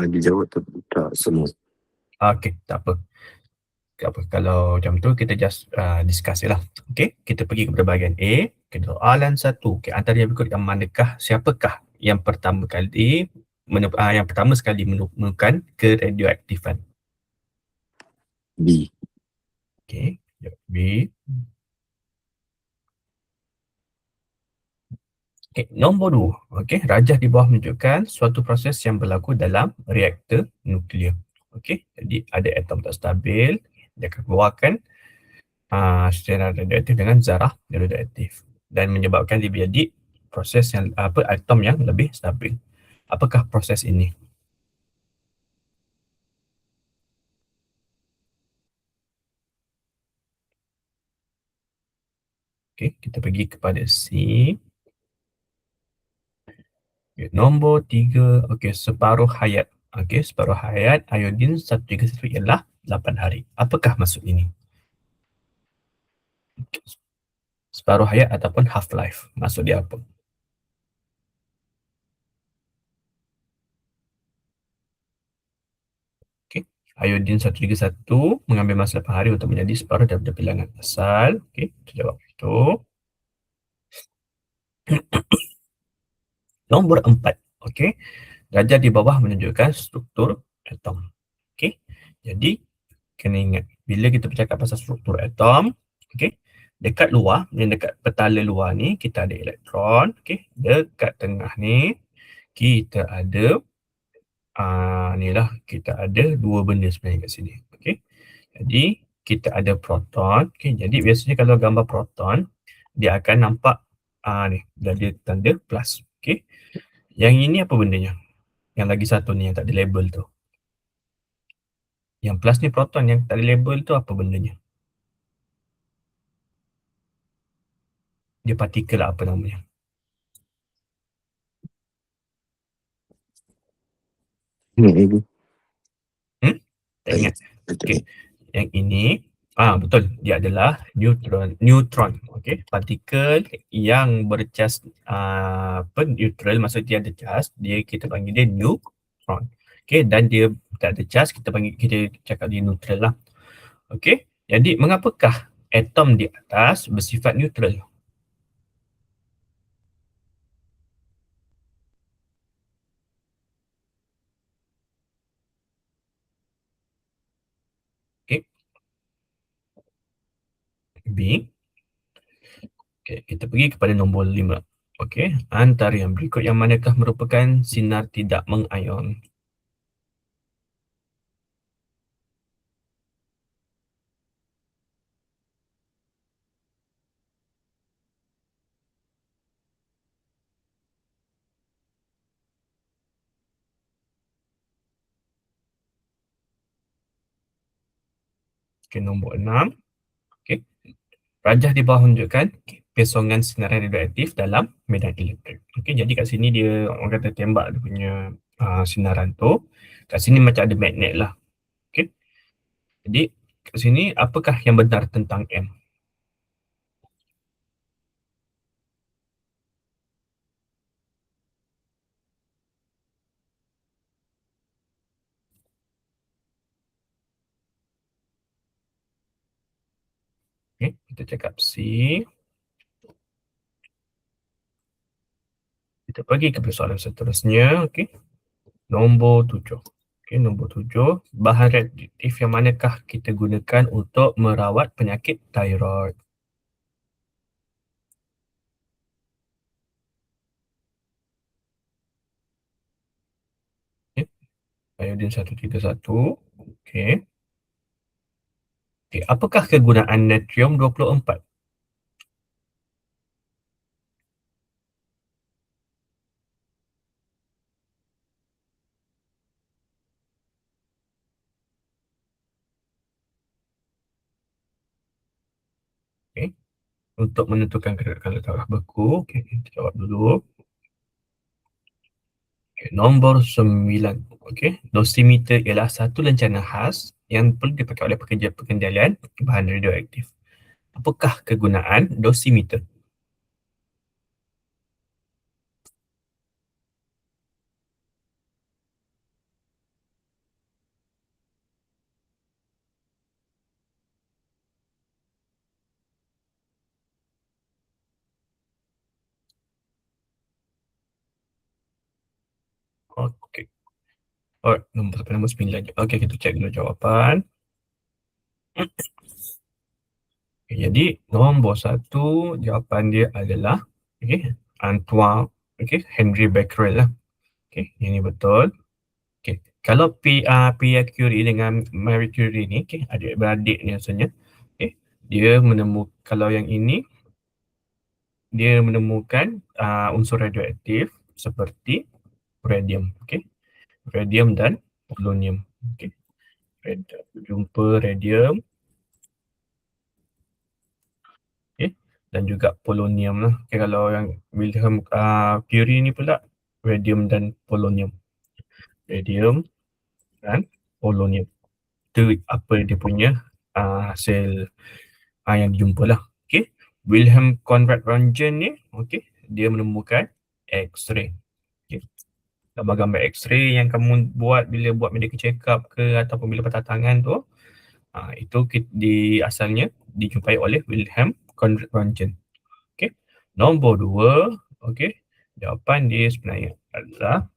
Dijawab tak semua. Okey, tak apa. Tak apa. Kalau macam tu kita just discuss je lah. Okey, kita pergi kepada bahagian A. Soalan 1. Okey, antara yang berikut yang manakah, siapakah yang pertama kali yang pertama sekali menemukan keradioaktifan? B. Okey, B. Okay, nombor 2. Okey, rajah di bawah menunjukkan suatu proses yang berlaku dalam reaktor nuklear. Okey, jadi ada atom tak stabil, dia akan keluarkan sinar radioaktif dengan zarah radioaktif dan menyebabkan dia jadi proses yang atom yang lebih stabil. Apakah proses ini? Okey, kita pergi kepada C. Okay, nombor 3. Okey, separuh hayat. Okey, separuh hayat iodin 131 ialah 8 hari. Apakah maksud ini? Okay. Separuh hayat ataupun half life. Maksud dia apa? Okey. Iodin 131 mengambil masa 8 hari untuk menjadi separuh daripada bilangan asal. Okey, kita jawab itu. Nombor 4. Okey. Darjah di bawah menunjukkan struktur atom. Okey. Jadi kena ingat bila kita bercakap pasal struktur atom, okey, dekat luar, yang dekat petala luar ni kita ada elektron, okey. Dekat tengah ni kita ada ni lah, kita ada dua benda sebenarnya kat sini. Okey. Jadi kita ada proton. Okey, jadi biasanya kalau gambar proton dia akan nampak ni, dah ada tanda plus. Okey. Yang ini apa bendanya? Yang lagi satu ni yang tak ada label tu. Yang plus ni proton, yang tak ada label tu apa bendanya? Dia partikel lah, apa namanya? Hmm? Tak ingat. Okey. Yang ini betul, dia adalah neutron. Okey, partikel yang bercas neutral, maksud dia ada cas, dia kita panggil dia neutron. Okey, dan dia tak ada cas, kita cakap dia neutral lah. Okey. Jadi mengapakah atom di atas bersifat neutral? Okey. B. Okey, kita pergi kepada nombor 5. Okey, antara yang berikut yang manakah merupakan sinar tidak mengayon? Okey, nombor 6. Okey, rajah di bawah menunjukkan pesongan sinaran radioaktif dalam medan elektrik. Okey, jadi kat sini dia orang kata tembak dia punya sinaran tu. Kat sini macam ada magnet lah. Okey. Jadi kat sini apakah yang benar tentang M? Okey, kita cakap C. Kita pergi ke soalan seterusnya. Okey. Nombor 7. Okey, nombor 7. Bahan reaktif yang manakah kita gunakan untuk merawat penyakit thyroid? Okey, iodin 131. Okey. Okey, apakah kegunaan natrium 24? Okey, untuk menentukan kadar darah beku. Okey, kita jawab dulu. Okay, nombor 9. Okey, dosimeter ialah satu lencana khas yang perlu dipakai oleh pekerja pengendalian bahan radioaktif. Apakah kegunaan dosimeter? Okey. Alright, nombor 9 je. Okey, kita check dulu jawapan. Okay, jadi nombor 1 jawapan dia adalah Antoine, Henry Becquerel lah. Ini betul. Kalau Pierre Curie dengan Marie Curie ni, adik-beradik ni asalnya. Dia menemukan, kalau yang ini dia menemukan unsur radioaktif seperti radium, radium dan polonium. Jumpa radium, dan juga polonium lah. Kalau yang Wilhelm Curie ni pula radium dan polonium. Radium dan polonium. Itu apa dia punya hasil yang dijumpa lah. Wilhelm Conrad Röntgen ni, dia menemukan X-ray. Gambar-gambar X-ray yang kamu buat bila buat medical check up ke ataupun bila patah tangan tu, itu asalnya dijumpai oleh Wilhelm Conrad Röntgen. Nombor 2, jawapan dia sebenarnya adalah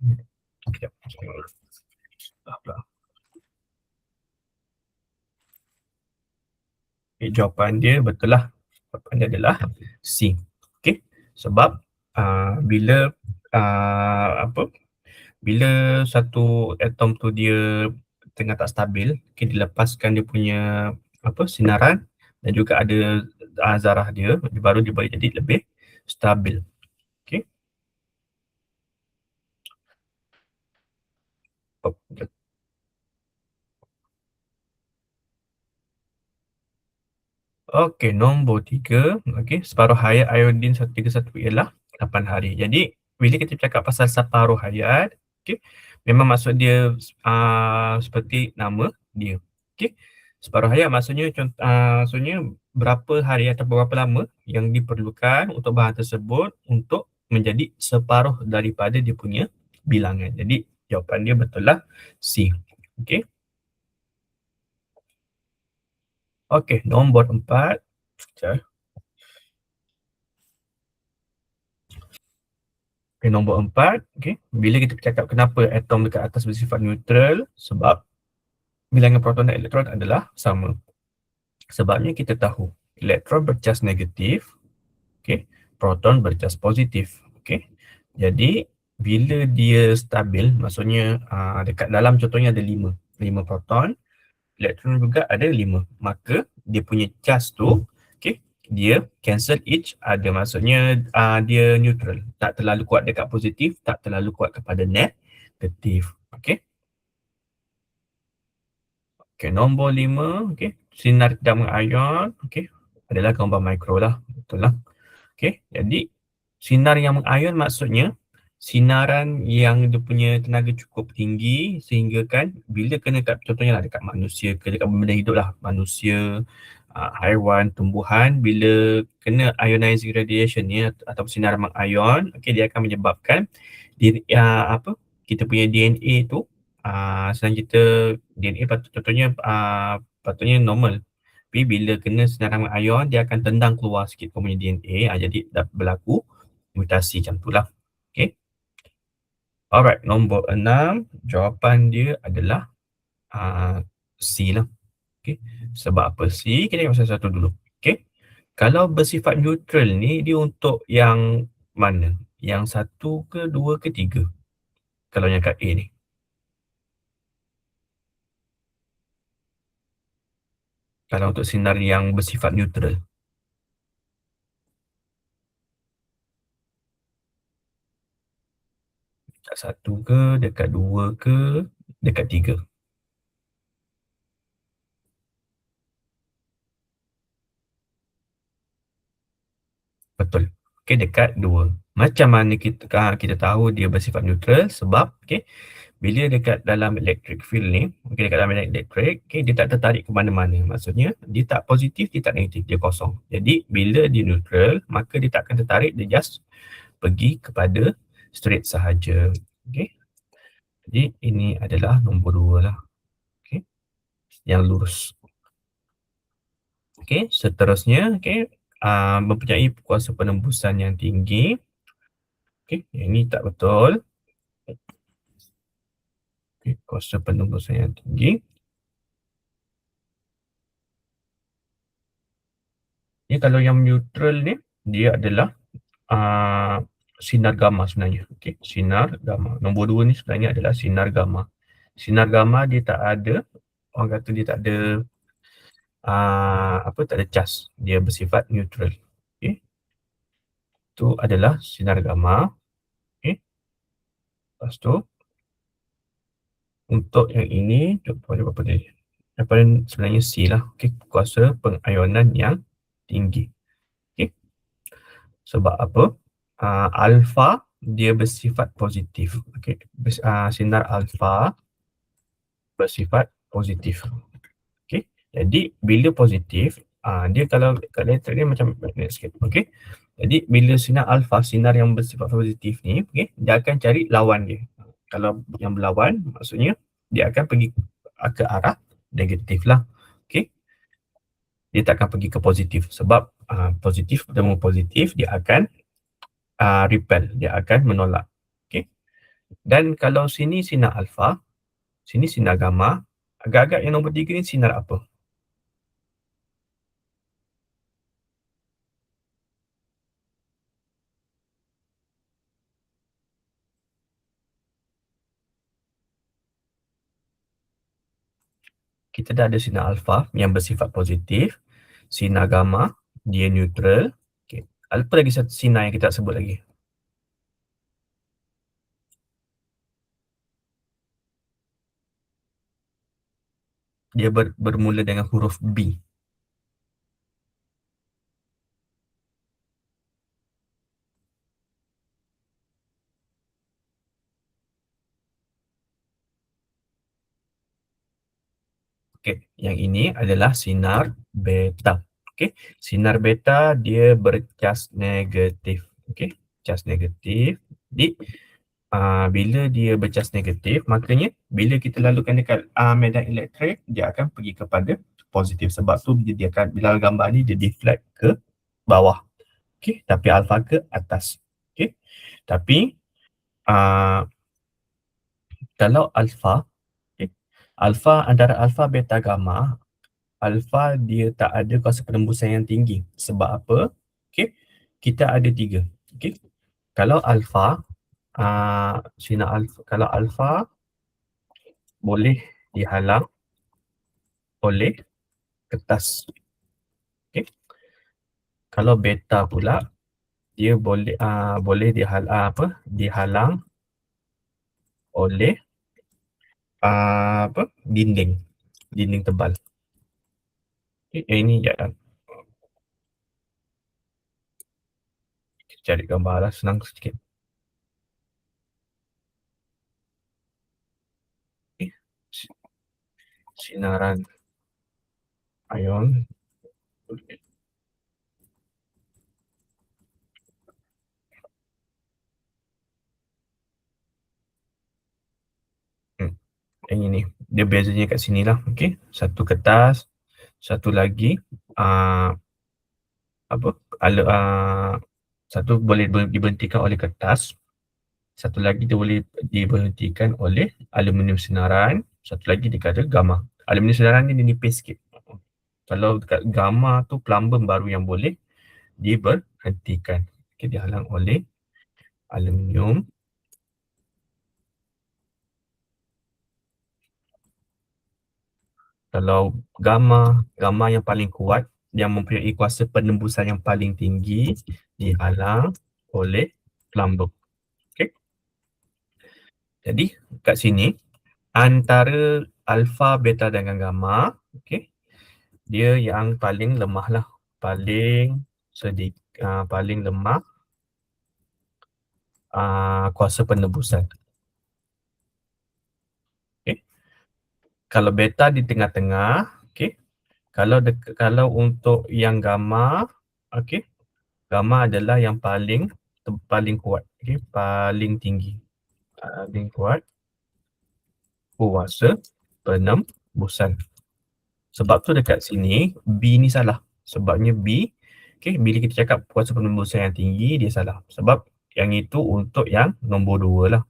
jawapan dia betul lah. Jawapan dia adalah C. Sebab bila bila satu atom tu dia tengah tak stabil, dilepaskan dia punya sinaran dan juga ada zarah dia, baru dia boleh jadi lebih stabil. Nombor 3, separuh hayat iodin 131 ialah 8 hari. Jadi bila kita cakap pasal separuh hayat, memang maksud dia seperti nama dia. Separuh hayat maksudnya berapa hari atau berapa lama yang diperlukan untuk bahan tersebut untuk menjadi separuh daripada dia punya bilangan. Jadi jawapan dia betul lah C. Nombor 4. Nombor 4, bila kita bercakap kenapa atom dekat atas bersifat neutral, sebab bilangan proton dan elektron adalah sama. Sebabnya kita tahu elektron bercas negatif, proton bercas positif. Jadi bila dia stabil, maksudnya dekat dalam contohnya ada 5 proton, elektron juga ada 5, maka dia punya cas tu dia cancel each other, maksudnya dia neutral, tak terlalu kuat dekat positif, tak terlalu kuat kepada negatif. Nombor 5, sinar tidak mengayon, adalah gambar mikro lah, betul lah. Jadi sinar yang mengayon maksudnya sinaran yang dia punya tenaga cukup tinggi sehingga kan bila kena contohnya lah dekat manusia ke dekat benda hidup lah, manusia, haiwan, tumbuhan, bila kena ionizing radiation ni atau sinar mengayon, dia akan menyebabkan kita punya DNA tu senang kita DNA patutnya normal, tapi bila kena sinar mengayon dia akan tendang keluar sikit kau punya DNA, jadi dah berlaku mutasi macam tu lah. Alright, nombor 6, jawapan dia adalah C lah. Sebab apa C? Kita tengok satu-satu dulu. Kalau bersifat neutral ni dia untuk yang mana? Yang 1 ke 2 ke 3? Kalau yang kat A ni. Kalau untuk sinar yang bersifat neutral. Dekat 1 ke, dekat 2 ke, dekat 3? Betul. Dekat 2. Macam mana kita tahu dia bersifat neutral? Sebab bila dekat dalam electric field ni, dekat dalam elektrik, dia tak tertarik ke mana-mana. Maksudnya dia tak positif, dia tak negatif, dia kosong. Jadi bila dia neutral, maka dia tak akan tertarik, dia just pergi kepada straight sahaja. Jadi ini adalah nombor 2 lah. Yang lurus. Seterusnya, mempunyai kuasa penembusan yang tinggi. Ini tak betul. Okay, kuasa penembusan yang tinggi. Ni kalau yang neutral ni, dia adalah sinar gamma sebenarnya. Okay, sinar gamma. Nombor 2 ni sebenarnya adalah sinar gamma. Sinar gamma dia tak ada, orang kata dia tak ada tak ada cas. Dia bersifat neutral. Okay, itu adalah sinar gamma. Okay, lepas tu untuk yang ini, coba apa tadi? Jawapan sebenarnya C lah. Okay, kuasa pengayonan yang tinggi. Okay, sebab apa? Alpha dia bersifat positif. Okay, sinar alpha bersifat positif. Okay, jadi bila positif, dia kalau kat elektrik ni macam magnet sikit. Okay, jadi bila sinar alpha, sinar yang bersifat positif ni, okay, dia akan cari lawan dia. Kalau yang berlawan, maksudnya dia akan pergi ke arah negatif lah. Okay, dia tak akan pergi ke positif sebab positif bertemu positif, dia akan repel, dia akan menolak. Okay, dan kalau sini sinar alpha, sini sinar gamma, agak-agak yang nombor 3 ni sinar apa? Kita dah ada sinar alpha yang bersifat positif, sinar gamma dia neutral. Okay, apa lagi satu sinar yang kita sebut lagi? Dia bermula dengan huruf B. Okay, yang ini adalah sinar beta. Okay, sinar beta dia bercas negatif. Okay, cas negatif. Jadi bila dia bercas negatif, maknanya bila kita lalukan dekat medan elektrik, dia akan pergi kepada positif. Sebab tu dia akan, bila gambar ni dia deflect ke bawah. Okay, tapi alpha ke atas. Okay, tapi kalau alpha, okay, alpha antara alpha, beta, gamma, alpha dia tak ada kuasa penembusan yang tinggi. Sebab apa? Okay, kita ada 3. Okay, kalau alpha, sinar alpha, kalau alpha boleh dihalang oleh kertas. Okay, kalau beta pula dia boleh dihalang oleh dinding tebal. Okay, ini ya, cari gambar lah, senang sikit. Okay, sinaran ion. Yang ini, dia bezanya kat sini lah. Okay, satu kertas, satu lagi satu boleh diberhentikan oleh kertas, satu lagi dia boleh diberhentikan oleh aluminium sinaran, satu lagi dikata gamma. Aluminium sinaran ni dia nipis sikit. Kalau dekat gamma tu plumber baru yang boleh diberhentikan. Okay, dihalang oleh aluminium. Kalau gamma yang paling kuat, yang mempunyai kuasa penembusan yang paling tinggi, dihalang oleh plumber. Okay, jadi kat sini antara alpha, beta dengan gamma, okay, dia yang paling lemah lah, paling lemah kuasa penembusan. Okay, kalau beta di tengah-tengah, okay, kalau untuk yang gamma, okay, gamma adalah yang paling kuat, okay, paling tinggi, paling kuat kuasa penembusan. Sebab tu dekat sini B ni salah. Sebabnya B, okay, bila kita cakap kuasa penembusan yang tinggi, dia salah. Sebab yang itu untuk yang nombor 2 lah.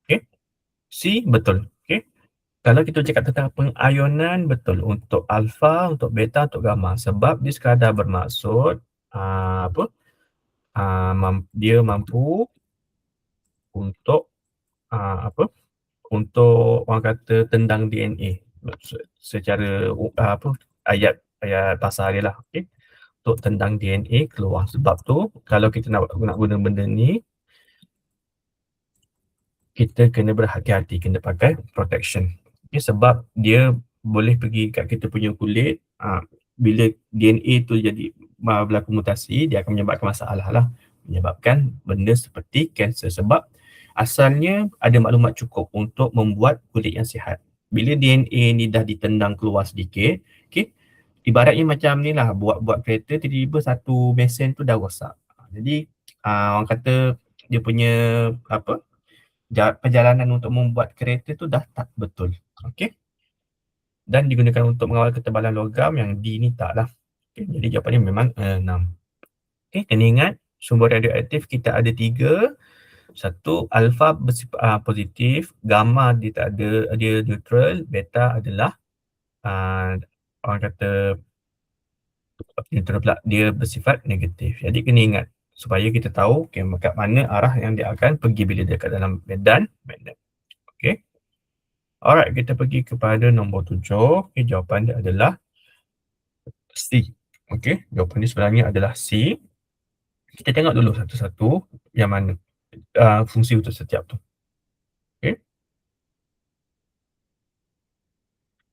Okay, C betul. Okay, Kalau kita cakap tentang pengayonan, betul, untuk alfa, untuk beta, untuk gamma, sebab dia sekadar bermaksud dia mampu untuk untuk orang kata tendang DNA secara ayat pasal dia lah, okey, untuk tendang DNA keluar. Sebab tu kalau kita nak guna benda ni, kita kena berhati-hati, kena pakai protection. Okay, sebab dia boleh pergi kat kita punya kulit, bila DNA tu jadi berlaku mutasi, dia akan menyebabkan masalah lah. Menyebabkan benda seperti kanser. Sebab asalnya ada maklumat cukup untuk membuat kulit yang sihat. Bila DNA ni dah ditendang keluar sedikit, okay, ibaratnya macam ni lah, buat kereta, tiba-tiba satu mesin tu dah rosak. Jadi orang kata dia punya perjalanan untuk membuat kereta tu dah tak betul. Okey. Dan digunakan untuk mengawal ketebalan logam yang D ni tak lah. Okay. Jadi jawapannya memang 6. Okey, kena ingat sumber radioaktif kita ada 3. Satu, alfa bersifat positif, gamma dia tak ada, dia neutral, beta adalah orang kata neutral pula, dia bersifat negatif. Jadi kena ingat supaya kita tahu kat mana arah yang dia akan pergi bila dia kat dalam medan magnet. Okey. Alright, kita pergi kepada nombor 7. Okay, jawapan dia adalah C. Okay, jawapan dia sebenarnya adalah C. Kita tengok dulu satu-satu yang mana fungsi untuk setiap tu. Okay.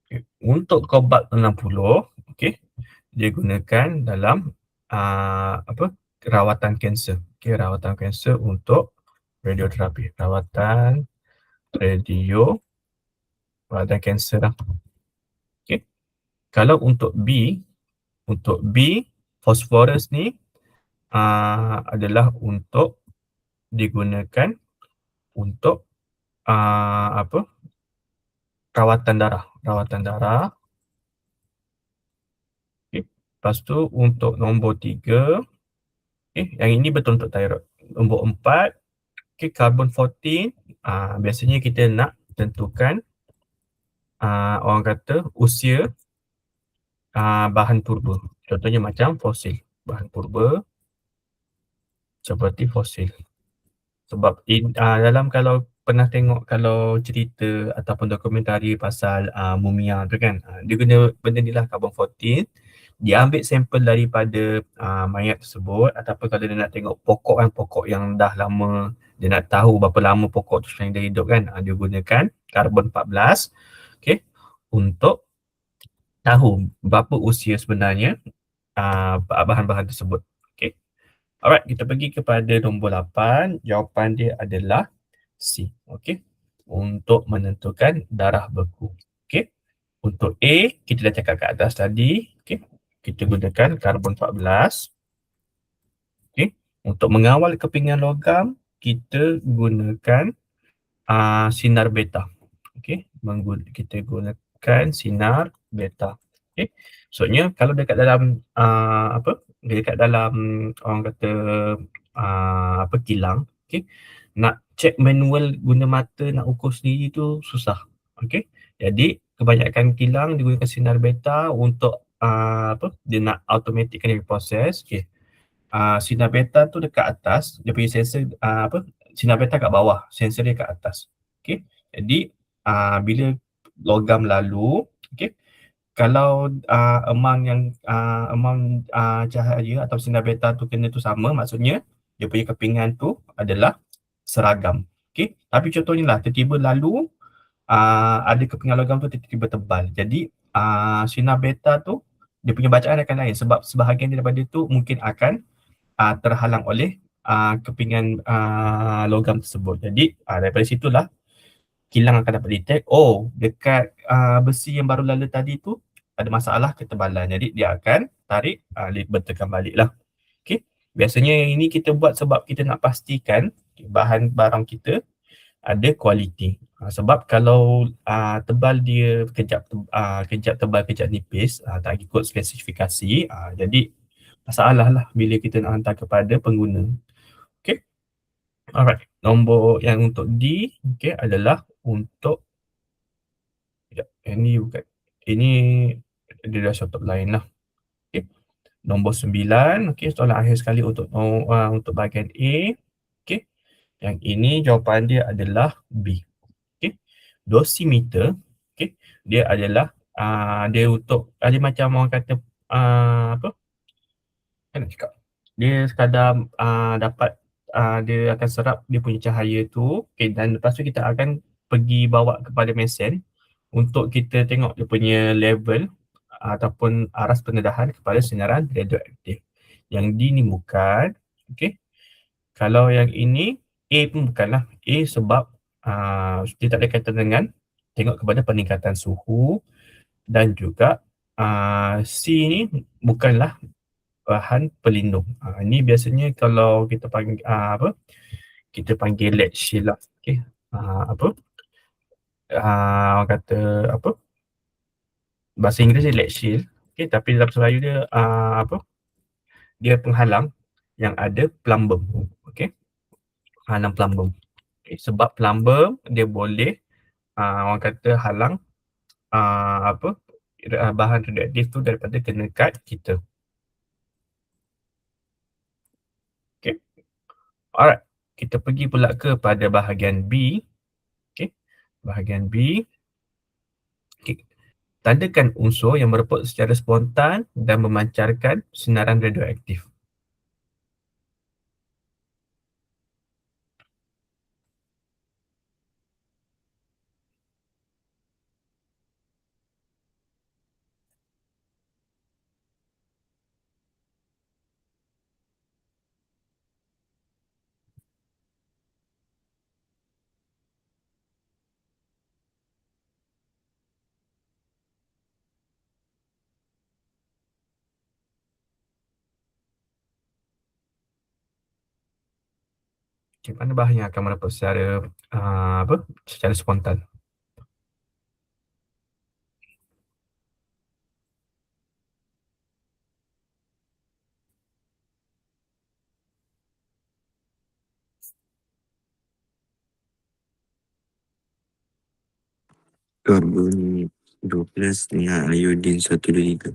Okay. Untuk kobalt 60, okay, dia gunakan dalam rawatan kanser. Okay, rawatan kanser untuk radioterapi. Rawatan kanser lah. Okay. Kalau untuk B, fosforus ni adalah untuk digunakan untuk rawatan darah. Okay. Lepas tu untuk nombor 3, yang ini betul untuk thyroid. Nombor 4, carbon 14, biasanya kita nak tentukan orang kata usia bahan purba. Contohnya macam fosil, bahan purba seperti fosil. Sebab dalam kalau pernah tengok kalau cerita ataupun dokumentari pasal mumia tu kan, dia guna benda ni lah, carbon 14. Dia ambil sampel daripada mayat tersebut, ataupun kalau dia nak tengok pokok yang dah lama, dia nak tahu berapa lama pokok tu sebenarnya dia hidup kan, dia gunakan carbon 14, okay, untuk tahu berapa usia sebenarnya bahan-bahan tersebut. Okay. Alright, kita pergi kepada nombor 8. Jawapan dia adalah C. Okay. Untuk menentukan darah beku. Okay. Untuk A, kita dah cakap kat atas tadi. Okay. Kita gunakan karbon 14. Okay. Untuk mengawal kepingan logam, kita gunakan sinar beta. Okay. Kita gunakan sinar beta. Okay. Maksudnya kalau dekat dalam dekat dalam orang kata kilang, okay, nak check manual guna mata nak ukur sendiri tu susah. Okay. Jadi kebanyakan kilang digunakan sinar beta untuk dia nak automatickan proses. Okay. Sinar beta tu dekat atas, dia punya sensor sinar beta kat bawah, sensor dia kat atas. Okay. Jadi bila logam lalu, okay, kalau amount cahaya atau sinar beta tu kena tu sama, maksudnya dia punya kepingan tu adalah seragam. Okay. Tapi contohnya lah, tiba-tiba lalu ada kepingan logam tu tiba-tiba tebal. Jadi sinar beta tu dia punya bacaan akan lain, sebab sebahagian daripada tu mungkin akan terhalang oleh kepingan logam tersebut. Jadi daripada situlah kilang akan dapat detect, dekat besi yang baru lalu tadi tu ada masalah ketebalan. Jadi dia akan tarik, betulkan balik lah. Okay. Biasanya ini kita buat sebab kita nak pastikan bahan barang kita ada kualiti. Sebab kalau tebal dia kejap tebal, kejap nipis, tak ikut spesifikasi, jadi masalah lah bila kita nak hantar kepada pengguna. Okay. Alright. Nombor yang untuk D, okay, adalah untuk Sekejap. Ini bukan. Ini dia dah short lain lah. Okay. Nombor 9. Okay. Soalan akhir sekali untuk bahagian A. Okay. Yang ini jawapan dia adalah B. Okay. Dosimeter. Okay. Dia adalah dia untuk dia macam orang kata apa? Kan nak cakap. Dia sekadar dapat dia akan serap dia punya cahaya tu. Okay. Dan lepas tu kita akan pergi bawa kepada mesin untuk kita tengok dia punya level ataupun aras pendedahan kepada sinaran radioaktif. Yang D ni bukan. Okay. Kalau yang ini, A pun bukanlah. A sebab dia tak ada kaitan dengan tengok kepada peningkatan suhu dan juga C ni bukanlah bahan pelindung. Ini biasanya kalau kita panggil kita panggil lead shield lah. Okay. Orang kata apa? Bahasa Inggeris dia lead shield. Okay, tapi dalam bahasa Melayu dia dia penghalang yang ada plumbum. Okay. Halang plumbum. Okay, sebab plumbum dia boleh orang kata halang bahan radioaktif tu daripada kena kat kita. Okay. Alright. Kita pergi pula kepada bahagian B. Okay. Bahagian B. Okay. Tandakan unsur yang mereput secara spontan dan memancarkan sinaran radioaktif. Okay, mana bahan yang akan mereput secara secara spontan? Karbon 12 dengan iodin 123.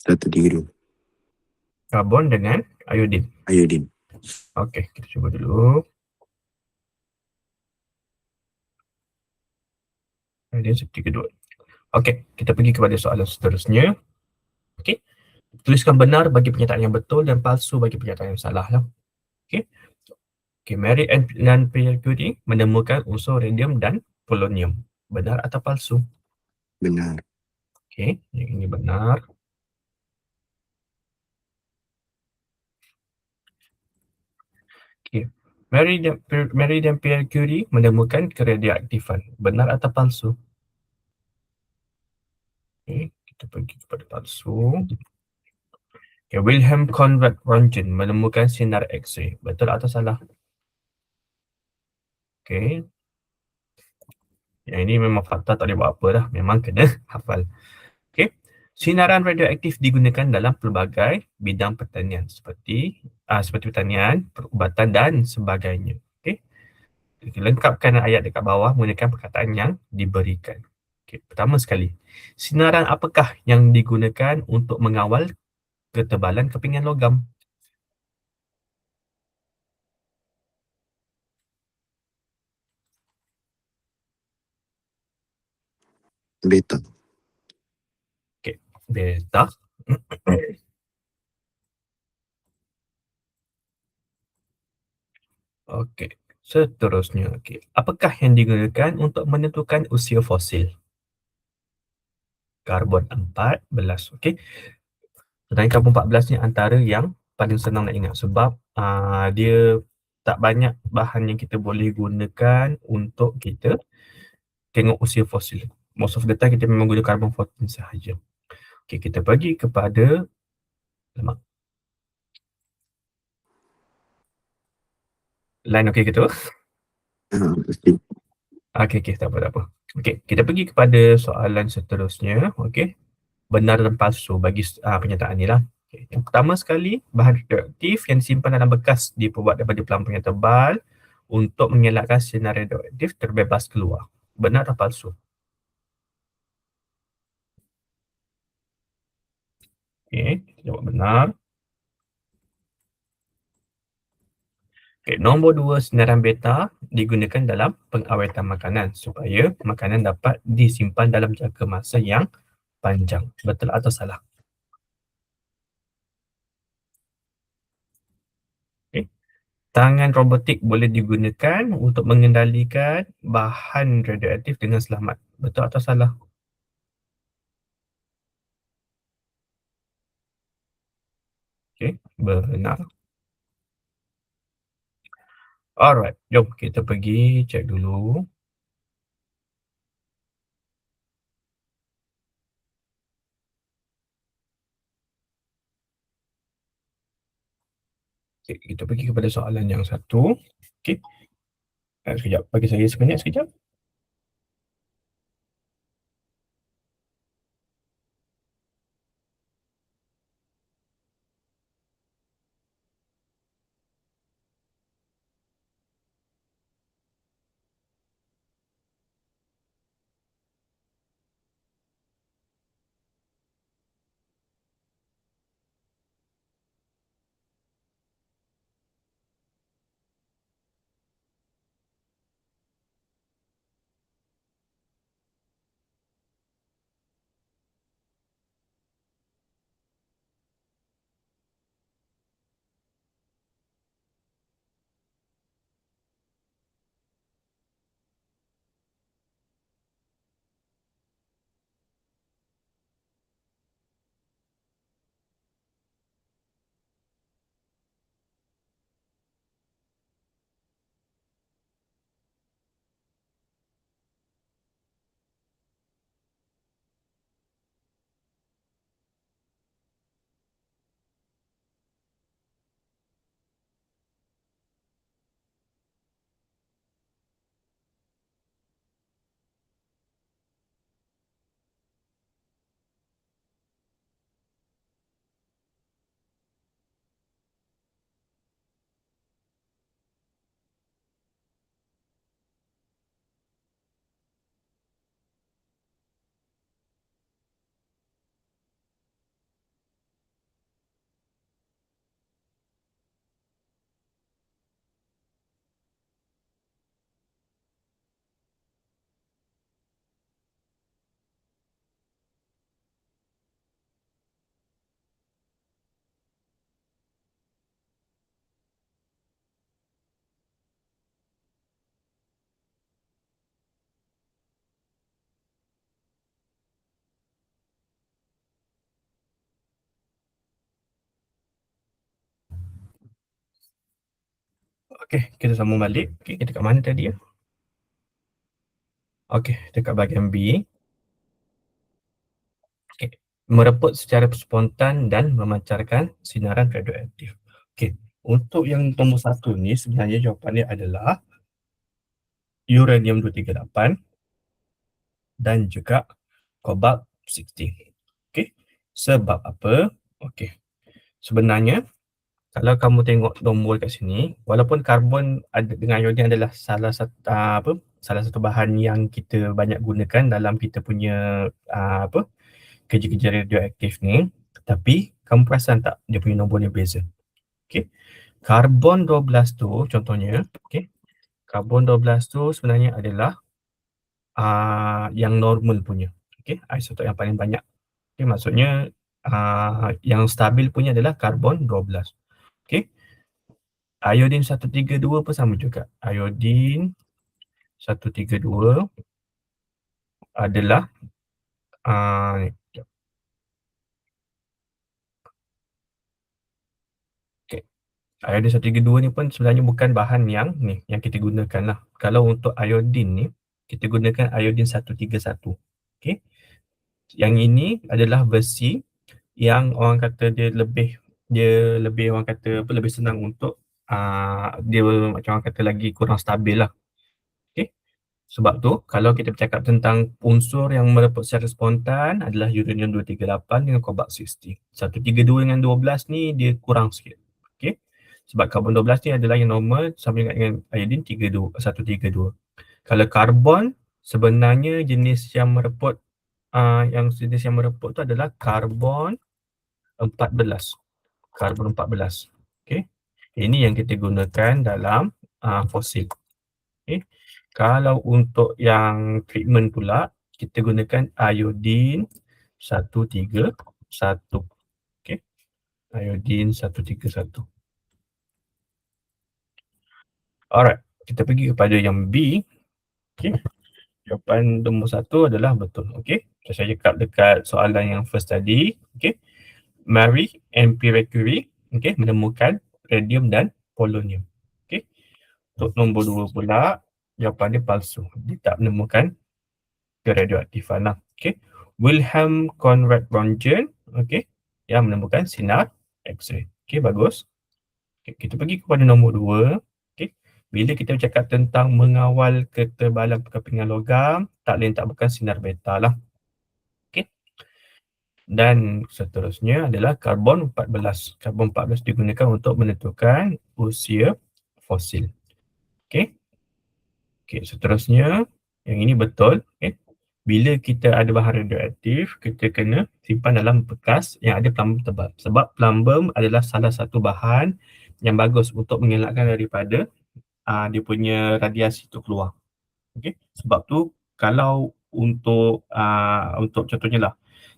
132. Karbon dengan iodin. Iodin. Okey, kita cuba dulu. Iodin seperti kedua. Okey, kita pergi kepada soalan seterusnya. Okey. Tuliskan benar bagi pernyataan yang betul dan palsu bagi pernyataan yang salah lah. Okey. Okey, Marie dan Pierre Curie menemukan unsur radium dan polonium. Benar atau palsu? Benar. Okey, yang ini benar. Okey. Marie dan Pierre Curie menemukan keradioaktifan. Benar atau palsu? Okey, kita pergi kepada palsu. Okay, Wilhelm Conrad Röntgen menemukan sinar X-ray. Betul atau salah? Okey. Yang ini memang fakta, tak boleh buat apa dah. Memang kena hafal. Okey. Sinaran radioaktif digunakan dalam pelbagai bidang pertanian seperti pertanian, perubatan dan sebagainya. Okey. Lengkapkan ayat dekat bawah menggunakan perkataan yang diberikan. Okey, pertama sekali, sinaran apakah yang digunakan untuk mengawal ketebalan kepingan logam? Beta. Okey, beta. Okey, seterusnya. Okey, apakah yang digunakan untuk menentukan usia fosil? Karbon 14. Okey. Dan karbon 14 ni antara yang paling senang nak ingat sebab dia tak banyak bahan yang kita boleh gunakan untuk kita tengok usia fosil. Most of the time kita memang guna karbon 14 sahaja. Okey, kita pergi kepada line okey ke tu? Okey, tak apa. Okey, kita pergi kepada soalan seterusnya. Okey. Benar dan palsu bagi pernyataan ni lah. Okay. Yang pertama sekali, bahan radioaktif yang disimpan dalam bekas diperbuat daripada pelampung yang tebal untuk mengelakkan sinar radioaktif terbebas keluar. Benar atau palsu? Okey, kita jawab benar. Okey, nombor 2, sinaran beta digunakan dalam pengawetan makanan supaya makanan dapat disimpan dalam jangka masa yang panjang. Betul atau salah? Okey. Tangan robotik boleh digunakan untuk mengendalikan bahan radioaktif dengan selamat. Betul atau salah? Okey, benar. Alright, jom kita pergi cek dulu. Okey, kita pergi kepada soalan yang satu. Okey, sekejap, bagi saya seminit sekejap. Okey, kita sambung balik. Okey, kita kat mana tadi ya? Okey, dekat bahagian B. Okey, mereput secara spontan dan memancarkan sinaran radioaktif. Okey, untuk yang nombor satu ni sebenarnya jawapannya adalah uranium 238 dan juga cobalt 16. Okey, sebab apa? Okey, sebenarnya kalau kamu tengok nombor kat sini, walaupun karbon ada dengan iodin adalah salah satu bahan yang kita banyak gunakan dalam kita punya kerja-kerja radioaktif ni, tapi kamu perasan tak dia punya nombornya beza? Okey. Karbon 12 tu contohnya, okey. Karbon 12 tu sebenarnya adalah yang normal punya. Okey, isotop yang paling banyak. Okey, maksudnya yang stabil punya adalah karbon 12. Okey. Iodin 132 pun sama juga. Iodin 132 adalah ni, sekejap. Okey. Iodin 132 ni pun sebenarnya bukan bahan yang ni yang kita gunakan lah. Kalau untuk iodin ni kita gunakan iodin 131. Okey. Yang ini adalah versi yang orang kata dia lebih orang kata apa lebih senang untuk dia macam orang kata lagi kurang stabil lah. Okey. Sebab tu kalau kita bercakap tentang unsur yang mereput secara spontan adalah uranium 238 dengan cobalt 16. 132 dengan 12 ni dia kurang sikit. Okey. Sebab karbon 12 ni adalah yang normal sama juga dengan iodin 132. Kalau karbon sebenarnya jenis yang mereput tu adalah karbon 14. Karbon 14. Okey. Ini yang kita gunakan dalam fosil. Okey. Kalau untuk yang treatment pula, kita gunakan iodine 131. Okey. Iodine 131. Alright, kita pergi kepada yang B. Okey. Jawapan nombor 1 adalah betul. Okey. Saya cakap dekat soalan yang first tadi. Okey. Marie and Pierre Curie menemukan radium dan polonium. Okey. Untuk nombor 2 pula, jawapan dia palsu. Dia tak menemukan keradioaktifan lah. Okey. Wilhelm Conrad Röntgen, yang menemukan sinar X-ray. Okey, bagus. Okay, kita pergi kepada nombor 2. Okey. Bila kita bercakap tentang mengawal ketebalan perkepingan logam, tak lain tak bukan sinar beta lah. Okey. Dan seterusnya adalah karbon 14. Karbon 14 digunakan untuk menentukan usia fosil. Okey. Okey, seterusnya yang ini betul. Okay. Bila kita ada bahan radioaktif, kita kena simpan dalam bekas yang ada plumbum tebal. Sebab plumbum adalah salah satu bahan yang bagus untuk mengelakkan daripada dia punya radiasi tu keluar. Okay. Sebab tu kalau untuk contohnya lah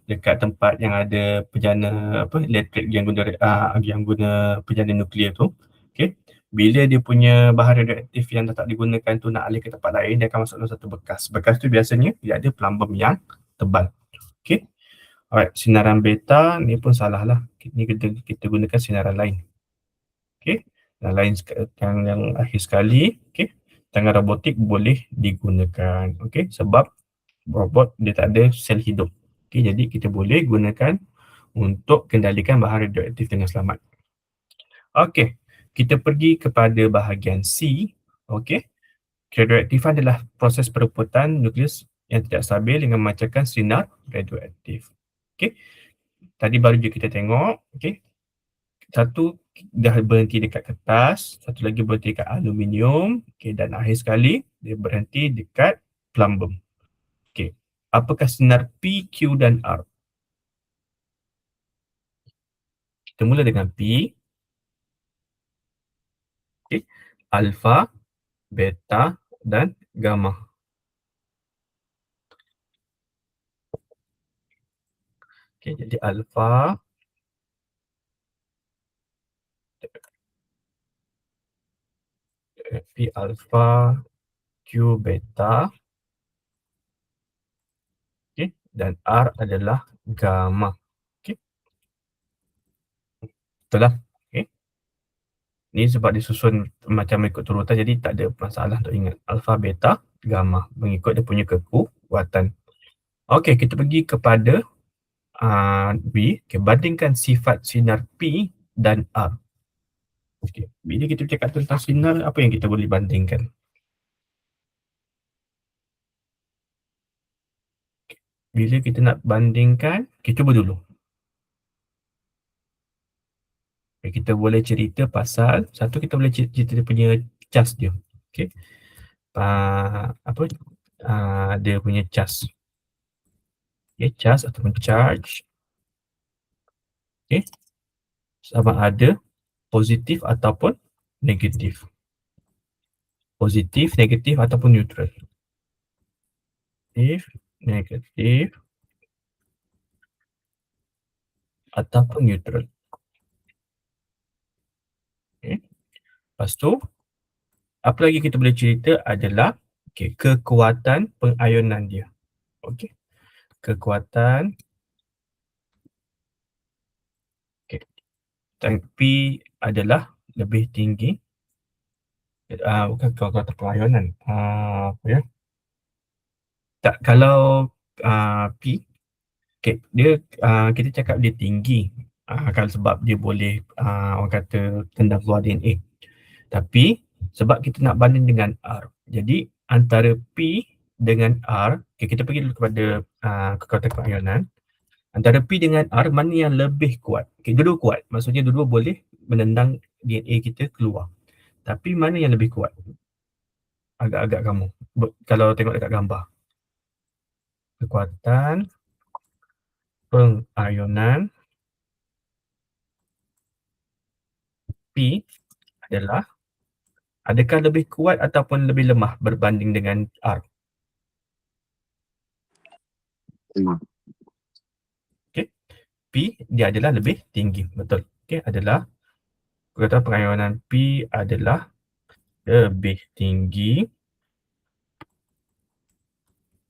dekat tempat yang ada penjana elektrik yang guna penjana nuklear tu, okay, bila dia punya bahan radioaktif yang tak digunakan tu nak alih ke tempat lain, dia akan masuk dalam satu bekas. Bekas tu biasanya dia ada plumbum yang tebal. Okay. Alright, sinaran beta ni pun salah lah. Ni kita gunakan sinaran lain. Okay. Yang akhir sekali, okay, tangan robotik boleh digunakan. Okay. Sebab robot dia tak ada sel hidup. Okay. Jadi kita boleh gunakan untuk kendalikan bahan radioaktif dengan selamat. Okay. Kita pergi kepada bahagian C. Okey. Radioaktifan adalah proses perebutan nukleus yang tidak stabil dengan memancarkan sinar radioaktif. Okey. Tadi baru je kita tengok, okey. Satu dah berhenti dekat kertas, satu lagi berhenti dekat aluminium, okey, dan akhir sekali dia berhenti dekat plumbum. Okey. Apakah sinar P, Q dan R? Kita mula dengan P. Okay. Alpha, beta dan gamma. Okay, jadi alpha, P alpha, Q beta, okay, dan R adalah gamma. Okay. Betul lah. Okay. Ni sebab disusun macam ikut turutan, jadi tak ada masalah untuk ingat. Alpha, beta, gamma mengikut dia punya kekuatan. Okey, kita pergi kepada B. Okay, bandingkan sifat sinar P dan R. Okay. Bila kita cakap tentang sinar, apa yang kita boleh bandingkan? Okay. Bila kita nak bandingkan, kita cuba dulu. Okay, kita boleh cerita pasal, satu kita boleh cerita dia punya charge dia. Okay. Dia punya charge. Okay, charge ataupun charge. Okay. Sama ada positif ataupun negatif. Positif, negatif ataupun neutral. Positif, negatif ataupun neutral. Okay. Lepas tu, apa lagi kita boleh cerita adalah kekuatan pengayonan dia. Okay. Kekuatan P adalah lebih tinggi. Bukan kekuatan pengayonan. Tak, kalau P, dia kita cakap dia tinggi kan sebab dia boleh orang kata tendang keluar DNA. Tapi sebab kita nak banding dengan R. Jadi antara P dengan R, kita pergi dulu kepada kekuatan pengayonan. Antara P dengan R, mana yang lebih kuat? Dua-dua kuat. Maksudnya dua-dua boleh menendang DNA kita keluar. Tapi mana yang lebih kuat? Agak-agak kamu. Kalau tengok dekat gambar. Kekuatan pengayonan P adalah adakah lebih kuat ataupun lebih lemah berbanding dengan R? Lemah. Okey. P dia adalah lebih tinggi. Betul. Okey, adalah perkataan pengayonan P adalah lebih tinggi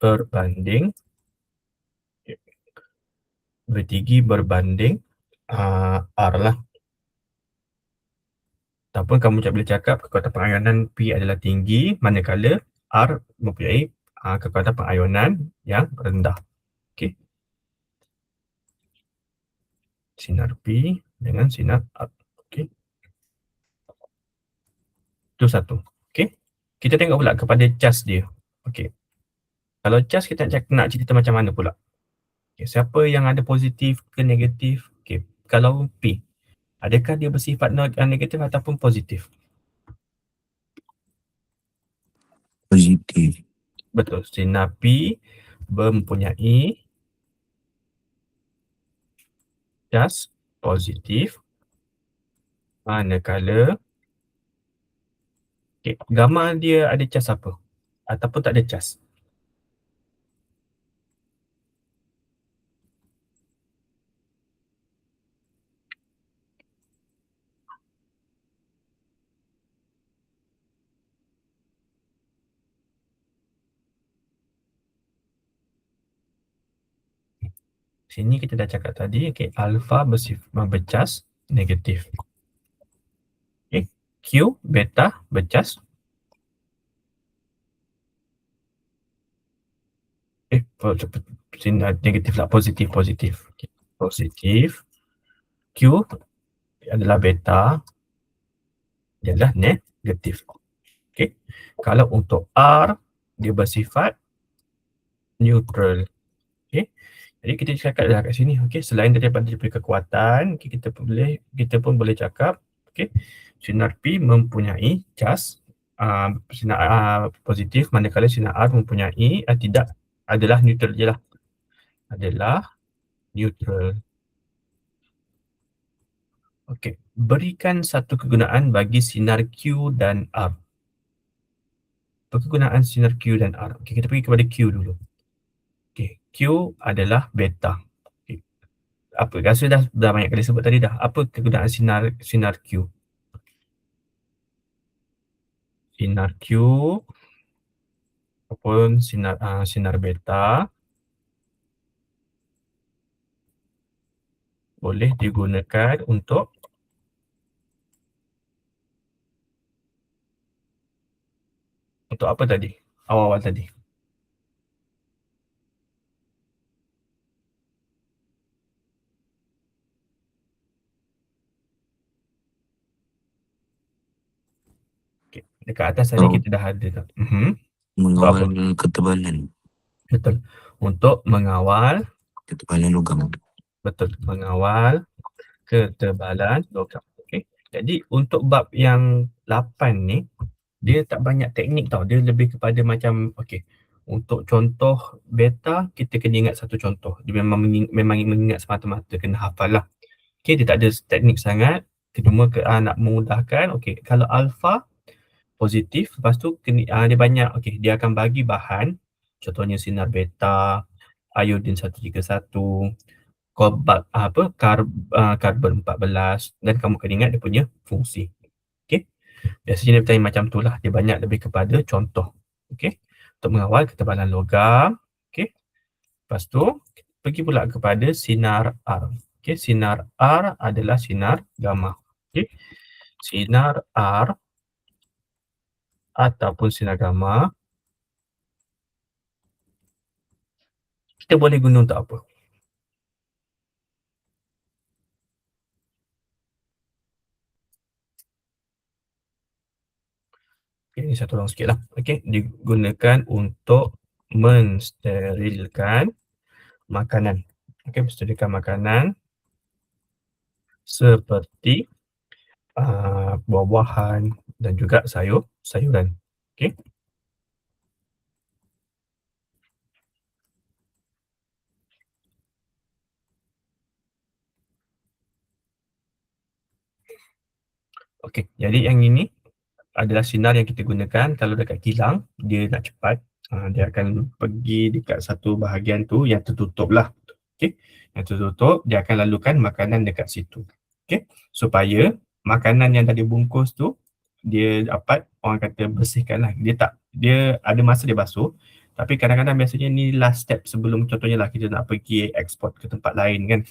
berbanding lebih tinggi berbanding R lah. Ataupun kamu boleh cakap kekuatan pengayonan P adalah tinggi manakala R mempunyai kekuatan pengayonan yang rendah. Okey. Sinar P dengan sinar R. Okey. Itu satu. Okey. Kita tengok pula kepada cas dia. Okey. Kalau cas kita nak cerita macam mana pula? Okay, siapa yang ada positif ke negatif? Okay. Kalau P, adakah dia bersifat negatif ataupun positif? Positif. Betul. Sinar P mempunyai cas positif manakala gamma dia ada cas apa? Ataupun tak ada cas? Sini kita dah cakap tadi, alpha bercas negatif. Q, beta bercas sinar negatif lah, positif. Positif. Q adalah beta, dia adalah negatif. Okay. Kalau untuk R, dia bersifat neutral. Okay. Jadi kita cakap dah kat sini, okay, selain daripada dia punya kekuatan, okay, kita pun boleh cakap, okay, sinar P mempunyai cas sinar positif, manakala sinar R mempunyai tidak, adalah neutral je lah. Adalah neutral. Okey, berikan satu kegunaan bagi sinar Q dan R. Kegunaan sinar Q dan R. Okey, kita pergi kepada Q dulu. Okey, Q adalah beta. Okay. Apa? Rasa dah banyak kali sebut tadi dah. Apa kegunaan sinar Q? Sinar Q ataupun sinar beta boleh digunakan untuk apa tadi? Awal-awal tadi. Okey, dekat atas tadi kita dah ada tak? Untuk apa? Mengawal ketebalan. Betul. Untuk mengawal, Ketebalan logam. betul, mengawal ketebalan logam. Okey. Jadi untuk bab yang 8 ni, dia tak banyak teknik tau. Dia lebih kepada macam, okey, untuk contoh beta, kita kena ingat satu contoh. Dia memang mengingat semata-mata, kena hafal lah. Okey, dia tak ada teknik sangat. Cuma nak memudahkan, okey, kalau alpha positif, lepas tu dia banyak, okey, dia akan bagi bahan, contohnya sinar beta, iodin 131, karbon 14, dan kamu kena ingat dia punya fungsi. Okey. Biasanya dia bertanya macam tu lah, dia banyak lebih kepada contoh. Okey. Untuk mengawal ketebalan logam. Okey. Lepas tu pergi pula kepada sinar R. Okey, sinar R adalah sinar gamma. Okey. Sinar R ataupun sinar gamma kita boleh guna untuk apa? Okay, ini saya tolong sikit lah. Okay, digunakan untuk mensterilkan makanan. Okay, mensterilkan makanan seperti buah-buahan dan juga sayuran. Okay. Okey, jadi yang ini adalah sinar yang kita gunakan kalau dekat kilang, dia nak cepat, dia akan pergi dekat satu bahagian tu yang tertutup lah. Okey, yang tertutup, dia akan lalukan makanan dekat situ. Okey, supaya makanan yang dah dibungkus tu, dia dapat orang kata bersihkan lah. Dia ada masa dia basuh, tapi kadang-kadang biasanya ni last step sebelum contohnya lah kita nak pergi ekspor ke tempat lain kan.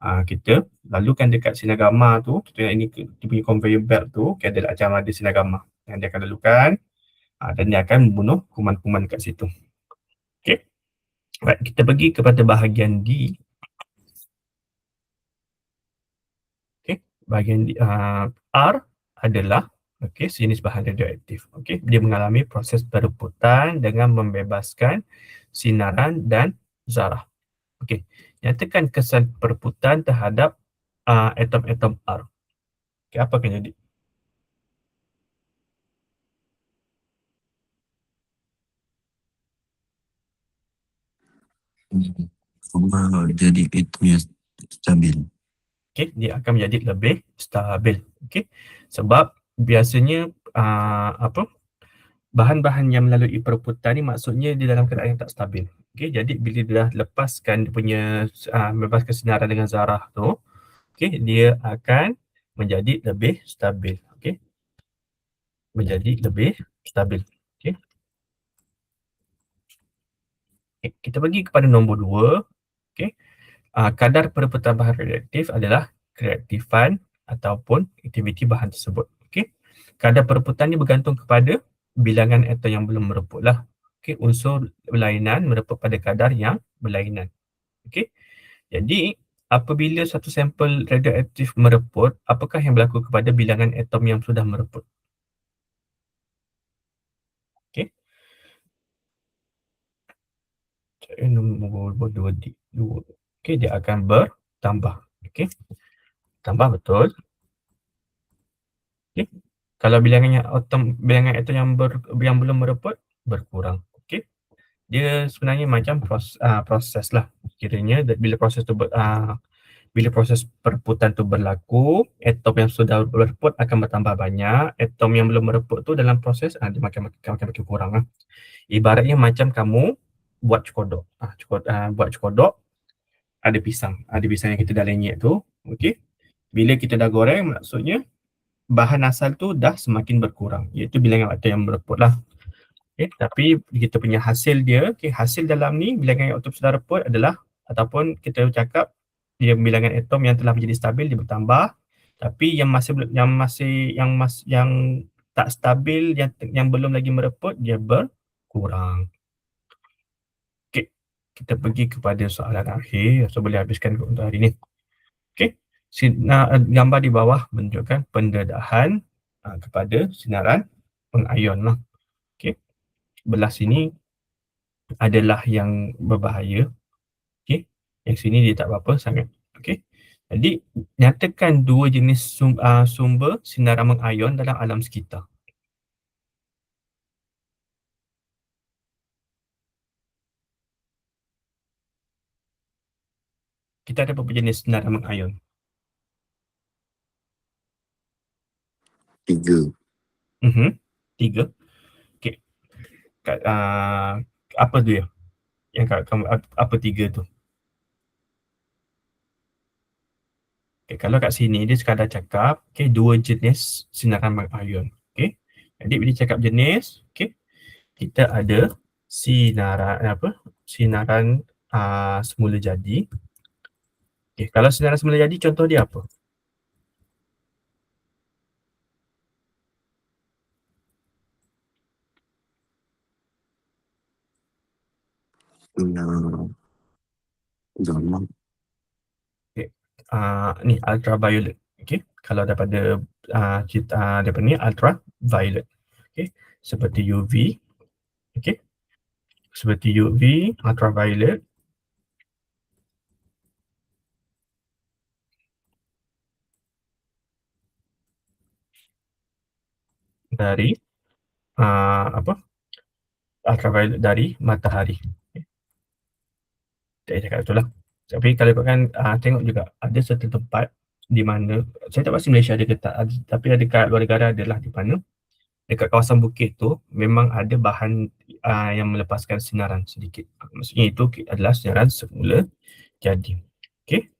Kita lalukan dekat sinar gamma tu, contohnya ini dia punya conveyor belt tu, ada macam ada sinar gamma yang dia akan lalukan dan dia akan membunuh kuman-kuman kat situ. Okey. Right, kita pergi kepada bahagian D. Okey, bahagian D, R adalah sejenis bahan radioaktif. Okey, dia mengalami proses perebutan dengan membebaskan sinaran dan zarah. Okey, nyatakan kesan perebutan terhadap atom-atom R. Okey, apa akan jadi? Rumah jadi itu stabil. Okey, dia akan menjadi lebih stabil. Okey, sebab biasanya bahan-bahan yang melalui perebutan ni maksudnya di dalam keadaan yang tak stabil. Okey, jadi bila dia dah lepaskan dia punya membebaskan sinaran dengan zarah tu, okey, dia akan menjadi lebih stabil. Okey, menjadi lebih stabil. Okey. Okay, kita pergi kepada nombor 2. Okey. Kadar perebutan bahan reaktif adalah kereaktifan ataupun aktiviti bahan tersebut. Okey. Kadar perebutan ni bergantung kepada bilangan atom yang belum mereput lah. Okey, unsur berlainan mereput pada kadar yang berlainan. Okey. Jadi, apabila satu sampel radioaktif mereput, apakah yang berlaku kepada bilangan atom yang sudah mereput? Okey. Cara nombor 2. Okey, dia akan bertambah. Okey. Tambah betul. Okey. Kalau bilangan atom yang belum mereput berkurang. Okey. Dia sebenarnya macam proses lah. Kiranya bila proses pereputan tu berlaku, atom yang sudah mereput akan bertambah banyak, atom yang belum mereput tu dalam proses dia makin kurang lah. Ibaratnya macam kamu buat cekodok. Buat cekodok, ada pisang yang kita dah lenyek tu. Okey. Bila kita dah goreng, maksudnya bahan asal tu dah semakin berkurang, iaitu bilangan atom yang mereput lah. Okay, tapi kita punya hasil dia, hasil dalam ni bilangan atom sudah reput adalah, ataupun kita cakap dia bilangan atom yang telah menjadi stabil dia bertambah, tapi yang tak stabil, yang belum lagi mereput dia berkurang. Okay, kita pergi kepada soalan akhir, so boleh habiskan untuk hari ni. Okay, gambar di bawah menunjukkan pendedahan kepada sinaran pengayon lah. Okay, belah sini adalah yang berbahaya. Okay, yang sini dia tak apa-apa sangat. Okay, jadi nyatakan dua jenis sumber sinaran mengayon dalam alam sekitar. Kita ada beberapa jenis sinaran mengayon. 3. 3. Okay. Apa dia? Yang kamu apa 3 tu? Okay, kalau kat sini dia sekadar cakap dua jenis sinaran mengayon. Okay. Jadi bila cakap jenis, kita ada sinaran semula jadi. Okay, kalau sinaran semula jadi contoh dia apa? Gamma. Okay. Ni ultraviolet. Okay. Kalau daripada daripada ni ultraviolet. Okay. Seperti UV. Okay. Seperti UV, ultraviolet. Dari ultraviolet dari matahari. Okay. Tak cakap betul lah. Tapi kalau kau kan tengok juga ada satu tempat di mana, saya tak pasti Malaysia ada ke tak, tapi ada kat luar negara adalah di mana dekat kawasan bukit tu memang ada bahan yang melepaskan sinaran sedikit. Maksudnya itu adalah sinaran semula jadi. Okey.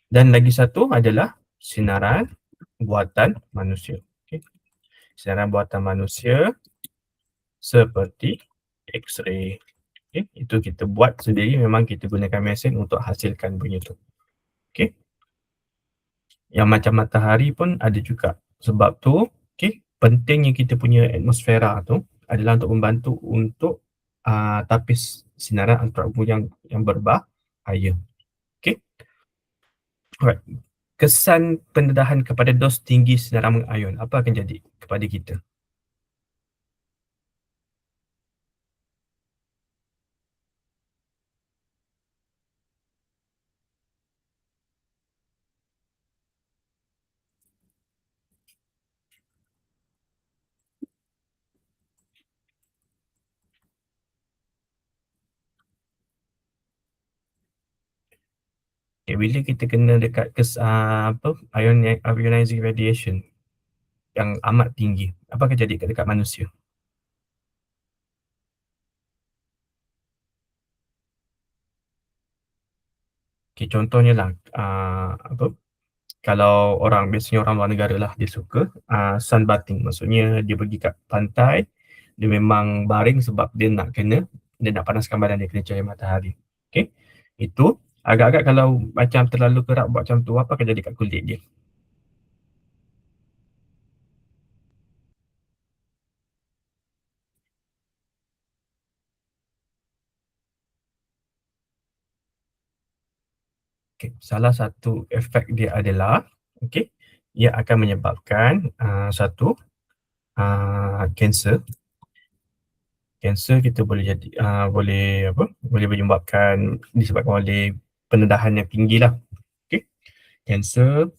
Dan lagi satu adalah sinaran buatan manusia. Okey. Sinaran buatan manusia seperti X-ray. Okay. Itu kita buat sendiri, memang kita gunakan mesin untuk hasilkan bunyi tu. Okay. Yang macam matahari pun ada juga. Sebab tu, okay, pentingnya kita punya atmosfera tu adalah untuk membantu untuk tapis sinaran ultraviolet yang berbahaya. Okay. Alright. Kesan pendedahan kepada dos tinggi sinaran mengayon, apa akan jadi kepada kita? Okay, bila kita kena dekat ionizing radiation yang amat tinggi, apa akan jadi dekat manusia? Okay, contohnya lah, kalau biasanya orang luar negara lah, dia suka sunbathing, maksudnya dia pergi kat pantai, dia memang baring sebab dia nak panaskan badan dia, kena cahaya matahari. Okay, itu agak-agak kalau macam terlalu kerap buat macam tu, apa akan jadi kat kulit dia? Okay, salah satu efek dia adalah, okay, ia akan menyebabkan satu kanser. Kanser kita boleh jadi boleh menyebabkan disebabkan oleh pendedahan yang tinggi lah. Okay. Kanser.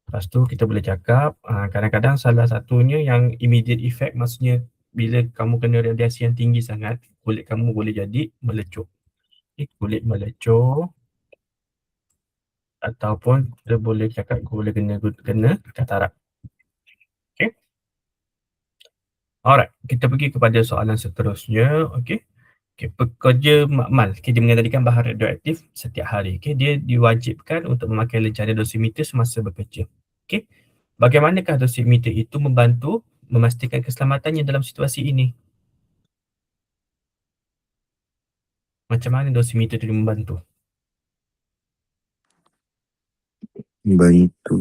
Lepas tu kita boleh cakap kadang-kadang salah satunya yang immediate effect, maksudnya bila kamu kena radiasi yang tinggi sangat, kulit kamu boleh jadi melecuk. Okay. Kulit melecuk, ataupun kita boleh cakap boleh kena katarak. Okay. Alright, kita pergi kepada soalan seterusnya. Okay. Okay, pekerja makmal, okay, dia mengendalikan bahan radioaktif setiap hari. Okay, dia diwajibkan untuk memakai lencana dosimeter semasa bekerja. Okay, bagaimanakah dosimeter itu membantu memastikan keselamatannya dalam situasi ini? Macam mana dosimeter itu membantu? Bantu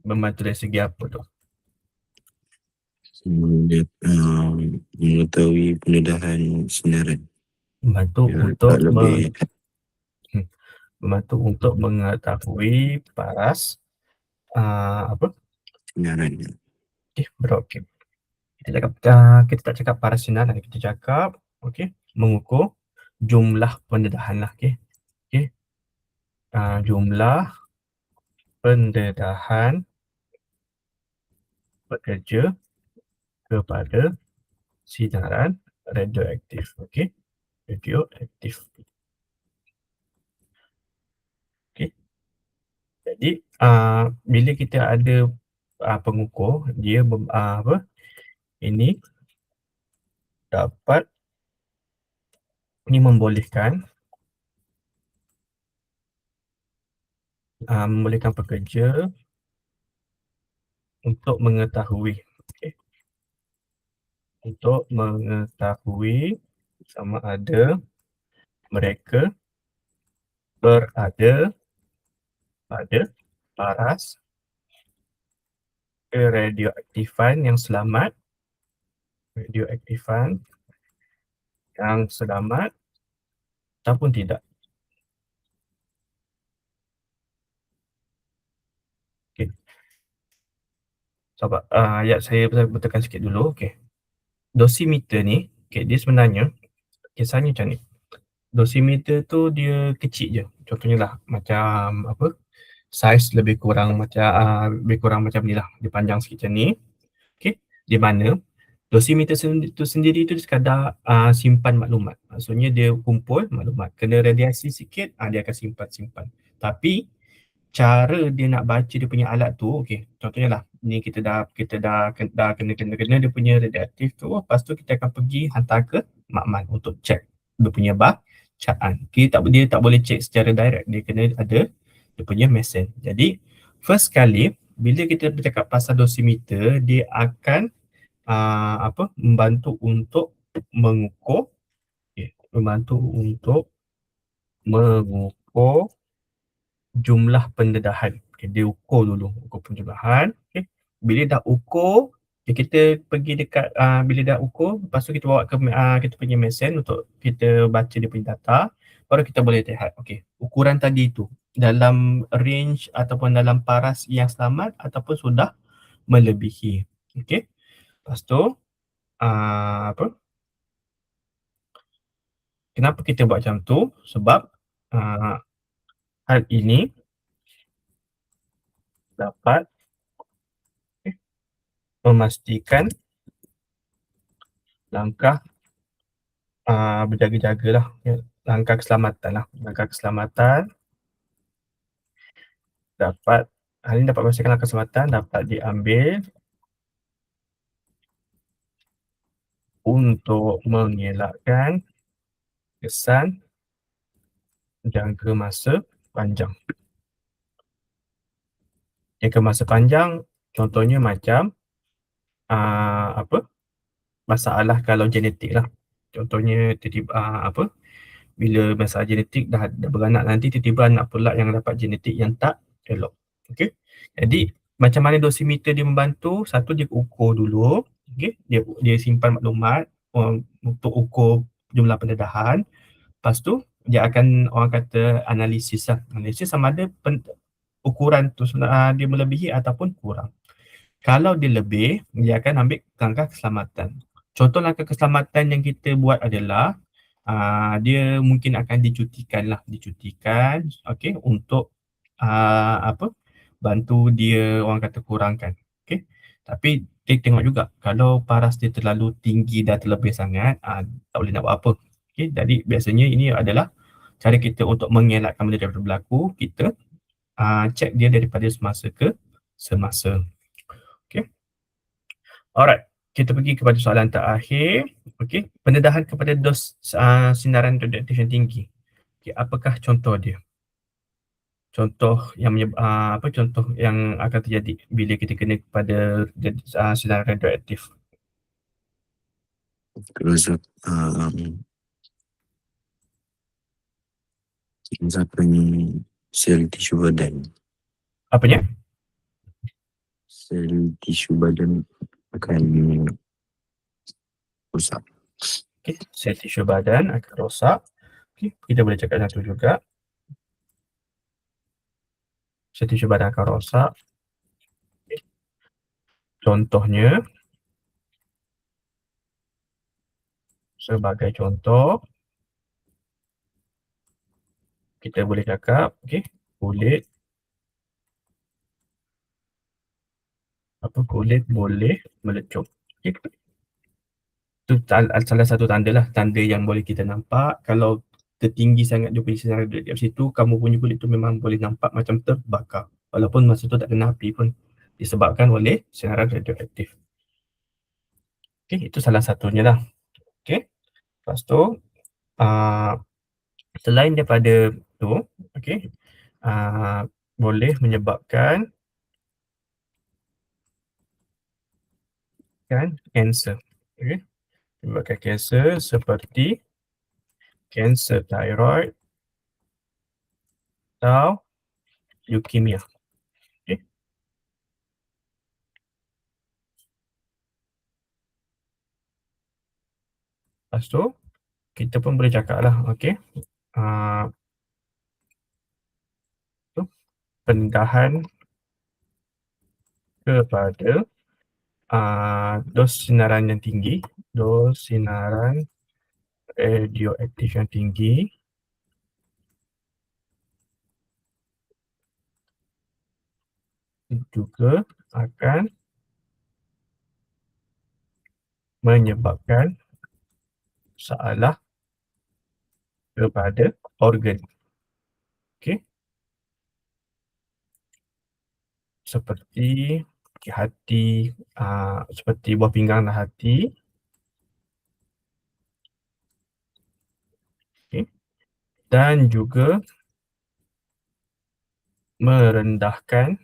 Membantu dari segi apa tu? mengetahui pendedahan sinaran. Membantu Ya, untuk lebih membantu untuk mengetahui paras sinaran. berokit. Kita tak cakap paras sinaran, kita cakap mengukur jumlah pendedahan lah. Jumlah pendedahan bekerja kepada sinaran radioaktif. Radioaktif. Jadi bila kita ada pengukur, dia ini dapat membolehkan pekerja untuk mengetahui sama ada mereka berada pada paras radioaktifan yang selamat ataupun tidak. Okay. Sahabat, saya betulkan sikit dulu. Okay. Dosimeter ni, dia sebenarnya kisahnya macam ni. Dosimeter tu dia kecil je. Contohnya lah macam saiz lebih kurang macam ni lah. Dia panjang sikit macam ni. Okay. Di mana dosimeter itu sendiri tu sekadar simpan maklumat. Maksudnya dia kumpul maklumat. Kena radiasi sikit, dia akan simpan. Tapi cara dia nak baca dia punya alat tu, okey, contohnya lah, ni kita dah kena dia punya radioaktif tu, lepas tu kita akan pergi hantar ke makmal untuk check dia punya bacaan. Dia tak boleh check secara direct, dia kena ada dia punya mesin. Jadi first kali bila kita bercakap pasal dosimeter, dia akan membantu untuk mengukur, membantu untuk mengukur jumlah pendedahan. Dia ukur dulu, ukur penjumlahan. Bila dah ukur, kita pergi dekat, bila dah ukur, lepas tu kita bawa ke kita punya mesin untuk kita baca dia punya data, baru kita boleh lihat, ukuran tadi tu dalam range ataupun dalam paras yang selamat ataupun sudah melebihi. Lepas tu, kenapa kita buat macam tu? Sebab hal ini dapat memastikan langkah berjaga-jagalah, langkah keselamatan dapat, hal ini dapat memastikan langkah keselamatan dapat diambil untuk mengelakkan kesan jangka masa panjang. Jangka masa panjang contohnya macam masalah kalau genetik lah. Contohnya tiba-tiba bila masalah genetik dah beranak nanti, tiba-tiba anak pula yang dapat genetik yang tak elok. Jadi macam mana dosimeter dia membantu? Satu, dia ukur dulu, dia simpan maklumat untuk ukur jumlah pendedahan. Lepas tu dia akan, orang kata, analisis sama ada ukuran tu dia melebihi ataupun kurang. Kalau dia lebih, dia akan ambil langkah keselamatan. Contoh langkah keselamatan yang kita buat adalah dia mungkin akan dicutikan untuk bantu dia, orang kata, kurangkan. Tapi kita tengok juga kalau paras dia terlalu tinggi dan terlebih sangat, tak boleh nak buat apa. Jadi biasanya ini adalah cara kita untuk mengelakkan benda daripada berlaku. Kita check dia daripada semasa ke semasa. Alright, kita pergi kepada soalan terakhir. Pendedahan kepada dos sinaran radioaktif yang tinggi. Apakah contoh dia? Contoh yang contoh yang akan terjadi bila kita kena kepada sinaran radioaktif. Kerosak kerosakan sel tisu badan. Apanya? Sel tisu badan akan rosak. Sel tisu badan akan rosak. Kita boleh cakap satu juga. Sel tisu badan akan rosak. Contohnya, sebagai contoh, kita boleh cakap, kulit boleh melecup. Itu salah satu tanda yang boleh kita nampak. Kalau tertinggi sangat dia punya sinar radioaktif situ, kamu punya kulit tu memang boleh nampak macam terbakar. Walaupun masa tu tak kena api pun, disebabkan oleh sinaran radioaktif. Itu salah satunya lah. Lepas tu, selain daripada tu, boleh menyebabkan kanser. Menyebabkan kanser seperti kanser thyroid atau leukemia. Lepas tu, kita pun boleh cakap lah, pendedahan kepada dos sinaran yang tinggi, dos sinaran radioaktif yang tinggi juga akan menyebabkan masalah kepada organ. seperti hati, seperti buah pinggang dan hati. Okay. Dan juga merendahkan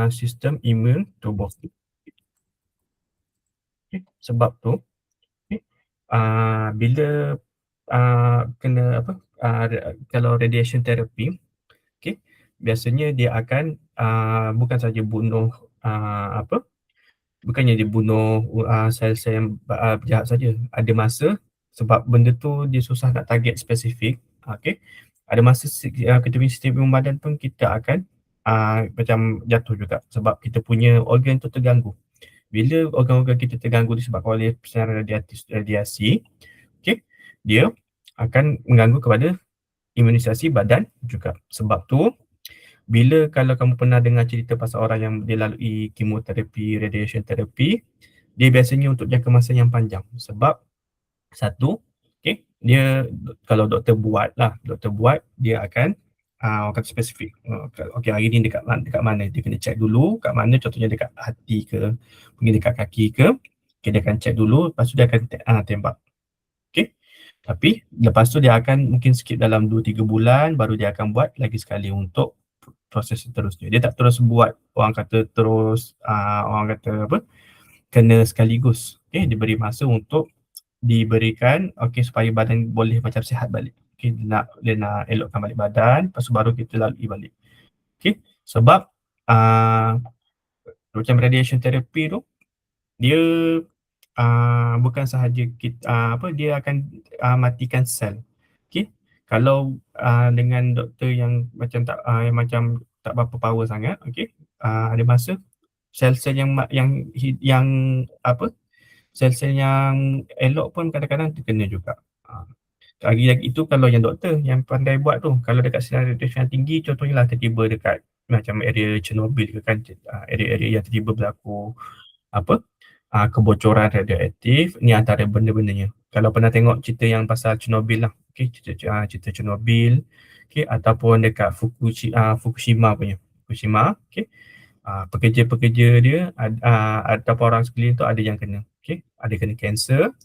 sistem imun tubuh. Okay. Sebab tu, okay, bila kena apa, kalau radiation therapy, okay, biasanya dia akan bukan saja bunuh bukannya dia bunuh sel-sel yang jahat saja. Ada masa sebab benda tu dia susah nak target spesifik, okay, ada masa kita punya sistem imun badan pun kita akan macam jatuh juga sebab kita punya organ tu terganggu. Bila organ-organ kita terganggu disebabkan oleh siaran radiasi, okay, dia akan mengganggu kepada imunisasi badan juga. Sebab tu, bila kalau kamu pernah dengar cerita pasal orang yang dia lalui kemoterapi, radiation therapy, dia biasanya untuk jangka masa yang panjang. Sebab satu, okay, dia kalau doktor buat, dia akan orang kata spesifik. Okay, hari ni dekat mana, dia kena check dulu kat mana, contohnya dekat hati ke, mungkin dekat kaki ke, okay, dia akan check dulu, lepas tu dia akan tembak. Okay. Tapi lepas tu dia akan mungkin skip dalam 2-3 bulan baru dia akan buat lagi sekali untuk proses seterusnya. Dia tak terus buat orang kata kena sekaligus. Okay, diberi masa untuk diberikan supaya badan boleh macam sihat balik. Okay, dia nak elokkan balik badan, lepas tu baru kita lalui balik. Okay, sebab macam radiation therapy tu dia bukan sahaja dia akan matikan sel. Okay, kalau dengan doktor yang macam tak berapa power sangat, okay, ada masa sel-sel yang sel-sel yang elok pun kadang-kadang terkena juga. Lagi-lagi itu kalau yang doktor yang pandai buat tu, kalau dekat sinar radiation yang tinggi, contohnya lah tiba-tiba dekat macam area Chernobyl ke kan, area-area yang tiba-tiba berlaku kebocoran radioaktif, ni antara benda-bendanya. Kalau pernah tengok cerita yang pasal Chernobyl lah, okay, cerita Chernobyl, okay, ataupun dekat Fukushima punya, okay, pekerja-pekerja dia ataupun orang sekeliling tu ada yang kena, okay, ada kena kanser,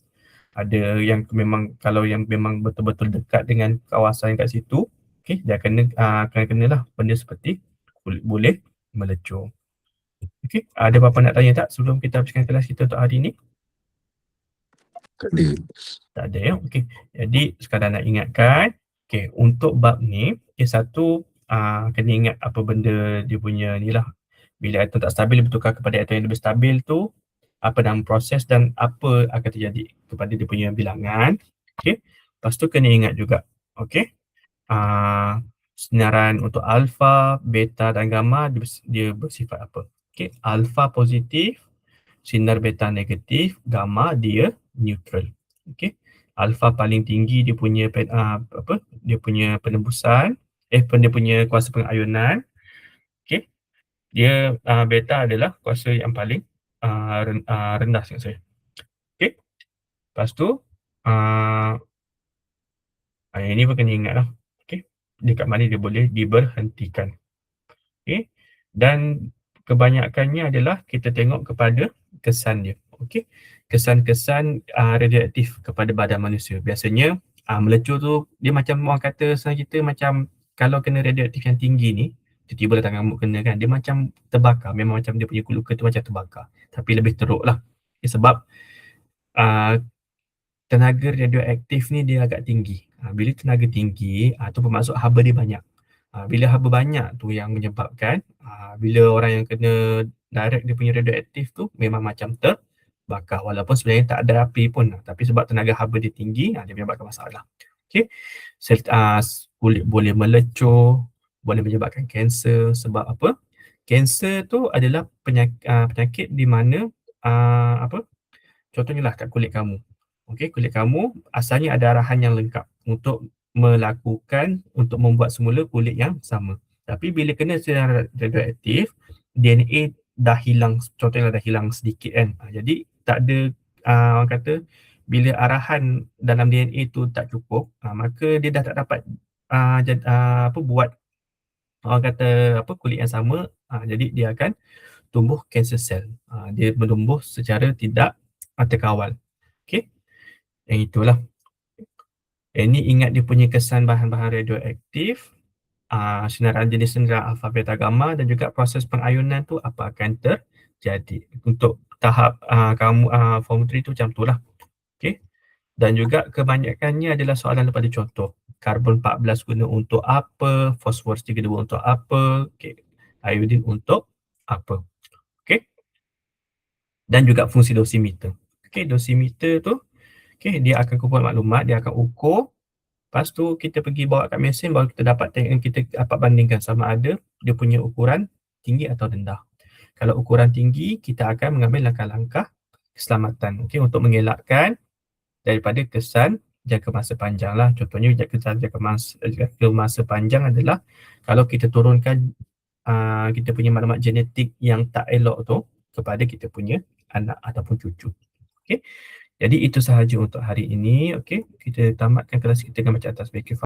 ada yang memang kalau yang memang betul-betul dekat dengan kawasan kat situ, okay, dia kenalah benda seperti kulit boleh melecur. Okay, ada apa-apa nak tanya tak sebelum kita habiskan kelas kita untuk hari ni? Tak ada. Tak ada ya, okey. Jadi sekadar nak ingatkan, okey, untuk bab ni, satu kena ingat apa benda dia punya ni lah. Bila atom tak stabil bertukar kepada atom yang lebih stabil tu, apa nama proses dan apa akan terjadi kepada dia punya bilangan. Okey. Lepas tu kena ingat juga, okey, sinaran untuk alfa, beta dan gamma dia bersifat apa. Okey, alfa positif, sinar beta negatif, gamma dia neutral. Okey. Alfa paling tinggi dia punya dia punya penembusan, dia punya kuasa pengayunan. Okey. Dia beta adalah kuasa yang paling rendah sikit saya. Okey. Lepas tu ini pun kena ingat lah. Okey. Dekat mana dia boleh diberhentikan. Okey. Dan kebanyakannya adalah kita tengok kepada kesan dia. Okey. Kesan-kesan radioaktif kepada badan manusia. Biasanya melecur tu dia macam orang kata senang kita macam kalau kena radioaktif yang tinggi ni, tiba-tiba datang ngamuk kena kan, dia macam terbakar. Memang macam dia punya luka tu macam terbakar. Tapi lebih teruk lah. Okay, sebab tenaga radioaktif ni dia agak tinggi. Bila tenaga tinggi, tu bermaksud haba dia banyak. Bila haba banyak tu yang menyebabkan bila orang yang kena direct dia punya radioaktif tu memang macam terbakar walaupun sebenarnya tak ada api pun, tapi sebab tenaga haba dia tinggi, dia menyebabkan masalah. Okey. Kulit boleh melecur, boleh menyebabkan kanser. Sebab apa? Kanser tu adalah penyakit di mana contohnya lah kat kulit kamu. Okey, kulit kamu asalnya ada arahan yang lengkap untuk membuat semula kulit yang sama. Tapi bila kena sinar radioaktif, DNA dah hilang, contohnya dah hilang sedikit kan. Jadi tak ada orang kata bila arahan dalam DNA tu tak cukup, maka dia dah tak dapat buat orang kata apa, kulit yang sama, jadi dia akan tumbuh cancer cell. Dia bertumbuh secara tidak terkawal. Okey. Yang itulah. Ini ingat dia punya kesan bahan-bahan radioaktif, sinaran jenis sinaran alfa, beta, gamma dan juga proses pengayunan tu apa akan terjadi. Untuk tahap kamu form 3 tu macam tu lah. Okey. Dan juga kebanyakannya adalah soalan daripada contoh. Karbon 14 guna untuk apa? Fosfor 32 untuk apa? Okey. Iodin untuk apa? Okey. Dan juga fungsi dosimeter. Okey, dosimeter tu dia akan kumpul maklumat, dia akan ukur. Lepas tu kita pergi bawa kat mesin, baru kita dapat kita dapat bandingkan sama ada dia punya ukuran tinggi atau rendah. Kalau ukuran tinggi, kita akan mengambil langkah-langkah keselamatan, untuk mengelakkan daripada kesan jangka masa panjang lah. Contohnya kesan jangka masa panjang adalah kalau kita turunkan kita punya maklumat genetik yang tak elok tu kepada kita punya anak ataupun cucu. Okey. Jadi itu sahaja untuk hari ini. Okey. Kita tamatkan kelas kita dengan bacaan tasbih kifayah.